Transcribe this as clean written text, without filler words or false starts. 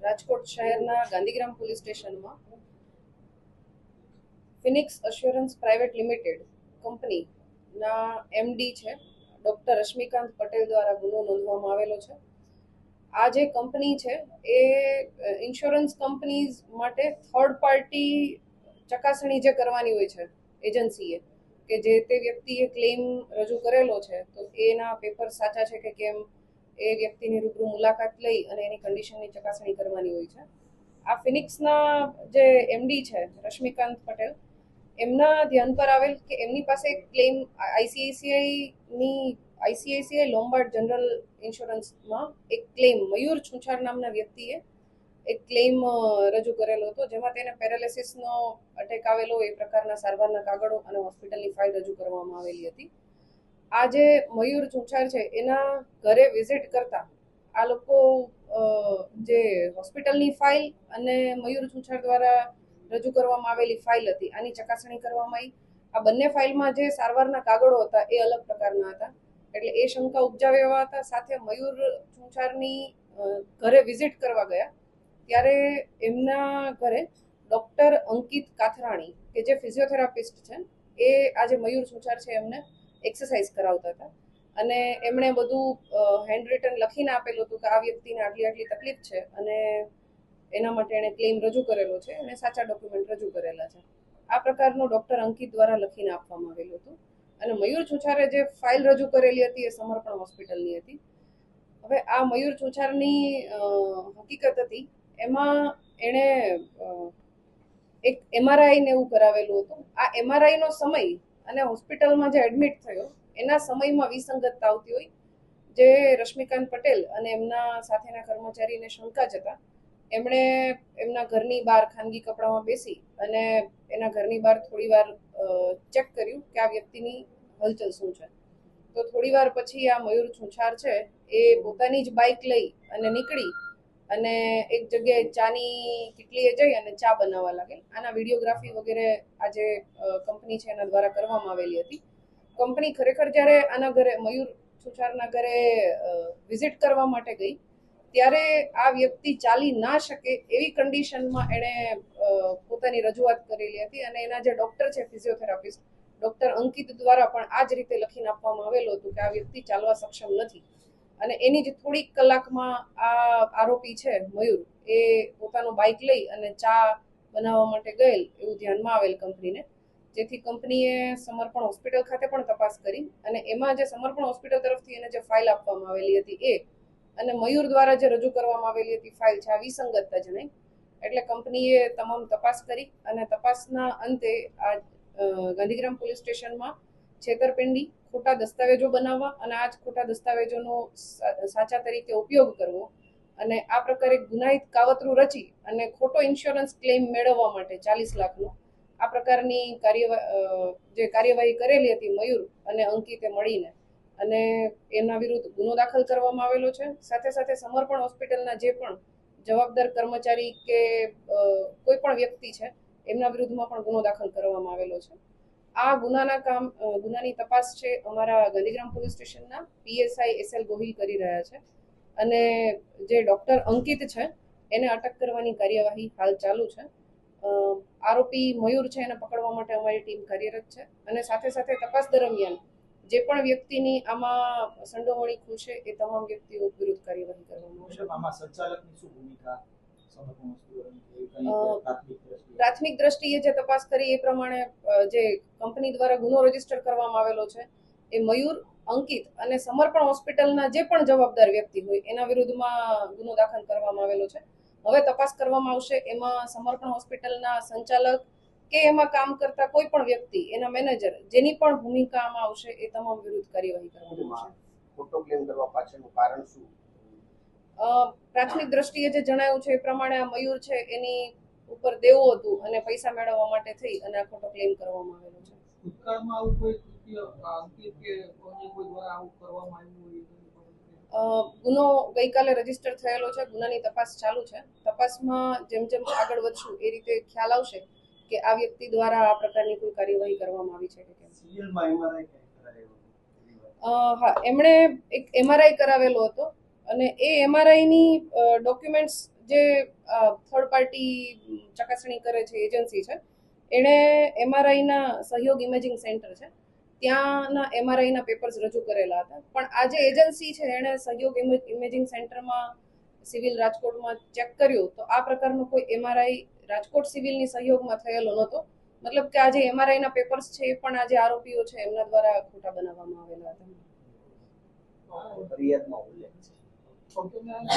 રાજકોટ શહેરના ગાંધીગ્રામ પોલીસ સ્ટેશનમાં Phoenix assurance private limited કંપનીના એમડી છે ડૉક્ટર રશ્મિકાંત પટેલ દ્વારા ગુનો નોંધવામાં આવેલો છે. આ જે કંપની છે એ ઇન્સ્યોરન્સ કંપનીઝ માટે થર્ડ પાર્ટી ચકાસણી જે કરવાની હોય છે એજન્સીએ, કે જે તે વ્યક્તિએ ક્લેમ રજૂ કરેલો છે તો એના પેપર સાચા છે કે કેમ એ વ્યક્તિની રૂબરૂ મુલાકાત લઈ અને એની કન્ડિશનની ચકાસણી કરવાની હોય છે. આ ફિનિક્સના જે એમડી છે રશ્મિકાંત પટેલ, એમના ધ્યાન પર આવેલ કે એમની પાસે ક્લેમ આઈસીઆઈસીઆઈ લોમ્બાર્ડ જનરલ ઇન્સ્યોરન્સમાં એક ક્લેમ મયુર છુંછાર નામના વ્યક્તિએ એક ક્લેમ રજૂ કરેલો હતો, જેમાં તેને પેરાલિસિસનો અટેક આવેલો એ પ્રકારના સારવારના કાગળો અને હોસ્પિટલની ફાઇલ રજૂ કરવામાં આવેલી હતી. આ જે મયુર છુંછાર છે એના ઘરે વિઝિટ કરતા આ લોકો જે હોસ્પિટલની ફાઇલ અને મયુર છુંછાર દ્વારા રજૂ કરવામાં આવેલી ફાઇલ હતી આની ચકાસણી કરવામાં આવી. આ બંને ફાઇલમાં જે સારવારના કાગળો હતા એ અલગ પ્રકારના હતા, એટલે એ શંકા ઉપજાવ્યા એવા હતા. સાથે મયુર છુંછારની ઘરે વિઝિટ કરવા ગયા ત્યારે એમના ઘરે ડૉક્ટર અંકિત કાથરાણી કે જે ફિઝિયોથેરાપિસ્ટ છે એ આજે મયુર છુંછાર છે એમને એક્સરસાઇઝ કરાવતા હતા અને એમણે બધું હેન્ડ રિટન લખીને આપેલું હતું કે આ વ્યક્તિને આટલી આટલી તકલીફ છે અને એના માટે એણે ક્લેમ રજૂ કરેલો છે અને સાચા ડોક્યુમેન્ટ રજૂ કરેલા છે. આ પ્રકારનું ડૉક્ટર અંકિત દ્વારા લખીને આપવામાં આવેલું હતું અને મયુર છુંછારે જે ફાઇલ રજૂ કરેલી હતી એ સમર્પણ હોસ્પિટલની હતી. હવે આ મયુર છુંછારની હકીકત હતી એમાં એણે એક એમઆરઆઈને એવું કરાવેલું હતું. આ એમઆરઆઈનો સમય અને હોસ્પિટલમાં જે એડમિટ થયો એના સમયમાં વિસંગતતા આવતી હોય, જે રશ્મિકાંત પટેલ અને એમના સાથેના કર્મચારીને શંકા જતા એમણે એમના ઘરની બહાર ખાનગી કપડામાં બેસી અને એના ઘરની બહાર થોડી વાર ચેક કર્યું કે આ વ્યક્તિની હલચલ શું છે. તો થોડી વાર પછી આ મયુર છુંછાર છે એ પોતાની જ બાઇક લઈ અને નીકળી અને એક જગ્યાએ ચાની કિટલીએ જઈ અને ચા બનાવવા લાગેલ. આના વિડીયોગ્રાફી વગેરે આ જે કંપની છે એના દ્વારા કરવામાં આવેલી હતી. કંપની ખરેખર જ્યારે આના ઘરે મયુર છુંછારના ઘરે વિઝિટ કરવા માટે ગઈ ત્યારે આ વ્યક્તિ ચાલી ના શકે એવી કન્ડિશનમાં એણે પોતાની રજૂઆત કરેલી હતી અને એના જે ડૉક્ટર છે ફિઝિયોથેરાપિસ્ટ ડૉક્ટર અંકિત દ્વારા પણ આ જ રીતે લખીને આપવામાં આવેલું હતું કે આ વ્યક્તિ ચાલવા સક્ષમ નથી. અને એની જ થોડીક કલાકમાં આ આરોપી છે મયુર એ પોતાનું બાઇક લઈ અને ચા બનાવવા માટે ગયેલ એવું ધ્યાનમાં આવેલ કંપનીને, જેથી કંપનીએ સમર્પણ હોસ્પિટલ ખાતે પણ તપાસ કરી અને એમાં જે સમર્પણ હોસ્પિટલ તરફથી એને જે ફાઇલ આપવામાં આવેલી હતી એ અને મયુર દ્વારા જે રજૂ કરવામાં આવેલી હતી ફાઇલ છે આ વિસંગતતા જણાઈ. એટલે કંપનીએ તમામ તપાસ કરી અને તપાસના અંતે આ ગાંધીગ્રામ પોલીસ સ્ટેશનમાં છેતરપિંડી, ખોટા દસ્તાવેજો બનાવવા અને આ જ ખોટા દસ્તાવેજોનો સાચા તરીકે ઉપયોગ કરવો અને આ પ્રકારે ગુનાહિત કાવતરું રચી અને ખોટો ઇન્સ્યોરન્સ ક્લેમ મેળવવા માટે 40 લાખનો આ પ્રકારની જે કાર્યવાહી કરેલી હતી મયુર અને અંકિતે મળીને અને એના વિરુદ્ધ ગુનો દાખલ કરવામાં આવેલો છે. સાથે સાથે સમર્પણ હોસ્પિટલના જે પણ જવાબદાર કર્મચારી કે કોઈ પણ વ્યક્તિ છે એમના વિરુદ્ધમાં પણ ગુનો દાખલ કરવામાં આવેલો છે. આ ગુનાની તપાસ છે અમારા ગાંધીગ્રામ પોલીસ સ્ટેશનના પીએસઆઈ એસએલ ગોહિલ કરી રહ્યા છે અને જે ડૉક્ટર અંકિત છે એને અટક કરવાની કાર્યવાહી હાલ ચાલુ છે. આરોપી મયુર છે એને પકડવા માટે અમારી ટીમ કાર્યરત છે અને સાથે સાથે તપાસ દરમિયાન જે પણ વ્યક્તિની આમાં સંડોવણી ખુલશે એ તમામ વ્યક્તિઓ વિરુદ્ધ કાર્યવાહી કરવામાં આવશે. આમાં સંચાલકની શું ભૂમિકા? પ્રાથમિક દ્રષ્ટિએ જે તપાસ કરી એ પ્રમાણે જે કંપની દ્વારા ગુનો રજીસ્ટર કરવામાં આવેલો છે એ મયુર, અંકિત અને સમર્પણ હોસ્પિટલના જે પણ જવાબદાર વ્યક્તિ હોય એના વિરુદ્ધમાં ગુનો દાખલ કરવામાં આવેલો છે. હવે તપાસ કરવામાં આવશે એમાં સમર્પણ હોસ્પિટલના સંચાલક કે એમાં કામ કરતા કોઈ પણ વ્યક્તિ, એના મેનેજર, જેની પણ ભૂમિકા આમાં આવશે એ તમામ વિરુદ્ધ કાર્યવાહી કરવામાં આવશે. ખોટો ક્લેમ કરવા પાછળનું કારણ શું? પ્રાથમિક દ્રષ્ટિએ જે જણાવ્યું છે એ પ્રમાણે આ મયુર છે એની ઉપર દેવું હતું અને પૈસા મેળવવા માટે થઈ અને આ ખોટો ક્લેમ કરવામાં આવેલો છે. ભૂતકાળમાં આવું કોઈ કૃત્ય અંકિત કે કોઈ દ્વારા આવું કરવામાં આવ્યું હોય? ગુનો ગઈકાલે રજીસ્ટર થયેલો છે. ગુનાની તપાસ ચાલુ છે. તપાસમાં જેમ જેમ આગળ વધશું એ રીતે ખ્યાલ આવશે કે આ વ્યક્તિ દ્વારા આ પ્રકારની કોઈ કાર્યવાહી કરવામાં આવી છે કે કેમ. હા, એમણે એક એમઆરઆઈ કરાવેલો હતો અને એ એમઆરઆઈની ડોક્યુમેન્ટ્સ જે થર્ડ પાર્ટી ચકાસણી કરે છે એજન્સી છે, એણે એમઆરઆઈના સહયોગ ઇમેજિંગ સેન્ટર છે ત્યાંના એમઆરઆઈના પેપર્સ રજૂ કરેલા હતા. પણ આ જે એજન્સી છે એણે સહયોગ ઇમેજિંગ સેન્ટરમાં સિવિલ રાજકોટમાં ચેક કર્યું તો આ પ્રકારનો કોઈ એમઆરઆઈ રાજકોટ સિવિલની સહયોગમાં થયેલો નહોતો. મતલબ કે આ જે એમઆરઆઈના પેપર્સ છે એ પણ આ જે આરોપીઓ છે એમના દ્વારા ખોટા બનાવવામાં આવેલા હતા. ફરિયાદમાં ઉલ્લેખ છે. તો તમે